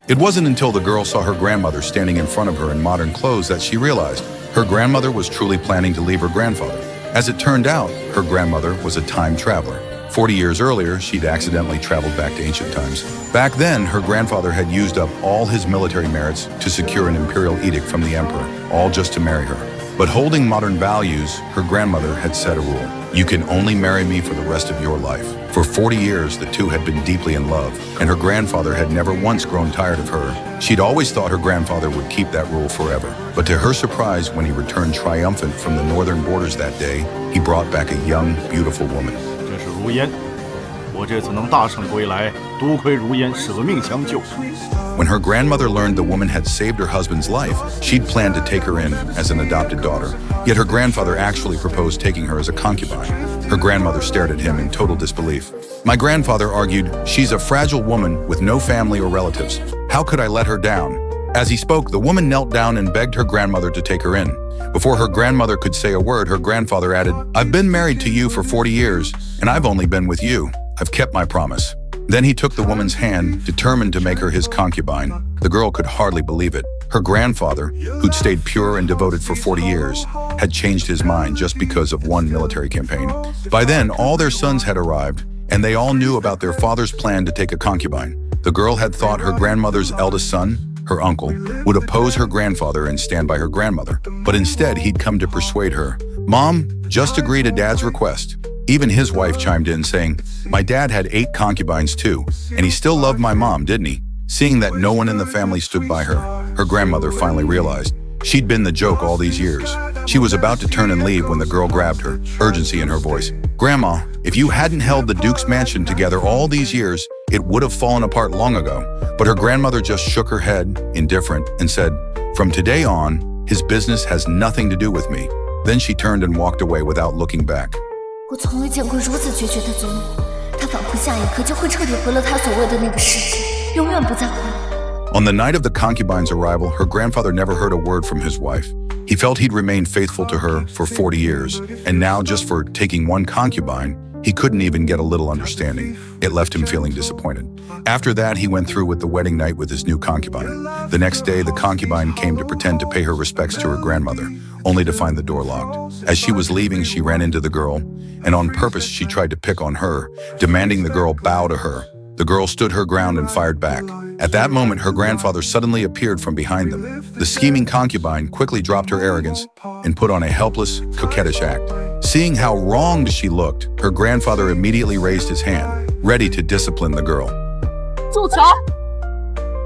It wasn't until the girl saw her grandmother standing in front of her in modern clothes that she realized her grandmother was truly planning to leave her grandfather. As it turned out, her grandmother was a time traveler. 40 years earlier, she'd accidentally traveled back to ancient times. Back then, her grandfather had used up all his military merits to secure an imperial edict from the emperor, all just to marry her. But holding modern values, her grandmother had set a rule. You can only marry me for the rest of your life. For 40 years, the two had been deeply in love, and her grandfather had never once grown tired of her. She'd always thought her grandfather would keep that rule forever. But to her surprise, when he returned triumphant from the northern borders that day, he brought back a young, beautiful woman. 这是如烟，我这次能大胜归来，多亏如烟舍命相救。 When her grandmother learned the woman had saved her husband's life, she'd planned to take her in as an adopted daughter. Yet her grandfather actually proposed taking her as a concubine. Her grandmother stared at him in total disbelief. My grandfather argued, she's a fragile woman with no family or relatives. How could I let her down? As he spoke, the woman knelt down and begged her grandmother to take her in. Before her grandmother could say a word, her grandfather added, I've been married to you for 40 years, and I've only been with you. I've kept my promise. Then he took the woman's hand, determined to make her his concubine. The girl could hardly believe it. Her grandfather, who'd stayed pure and devoted for 40 years, had changed his mind just because of one military campaign. By then, all their sons had arrived, and they all knew about their father's plan to take a concubine. The girl had thought her grandmother's eldest son, her uncle, would oppose her grandfather and stand by her grandmother. But instead, he'd come to persuade her. Mom, just agree to Dad's request. Even his wife chimed in, saying, my dad had 8 concubines too, and he still loved my mom, didn't he? Seeing that no one in the family stood by her, her grandmother finally realized she'd been the joke all these years. She was about to turn and leave when the girl grabbed her, urgency in her voice. Grandma, if you hadn't held the Duke's mansion together all these years, it would have fallen apart long ago. But her grandmother just shook her head, indifferent, and said, from today on, his business has nothing to do with me. Then she turned and walked away without looking back. 我从未见过如此决绝的祖母，她仿佛下一刻就会彻底毁了她所谓的那个世界，永远不再回来。 On the night of the concubine's arrival, her grandfather never heard a word from his wife. He felt he'd remained faithful to her for 40 years, and now just for taking one concubine, he couldn't even get a little understanding. It left him feeling disappointed. After that, he went through with the wedding night with his new concubine. The next day, the concubine came to pretend to pay her respects to her grandmother, only to find the door locked. As she was leaving, she ran into the girl, and on purpose, she tried to pick on her, demanding the girl bow to her. The girl stood her ground and fired back. At that moment, her grandfather suddenly appeared from behind them. The scheming concubine quickly dropped her arrogance and put on a helpless, coquettish act. Seeing how wronged she looked, her grandfather immediately raised his hand, ready to discipline the girl. 住手！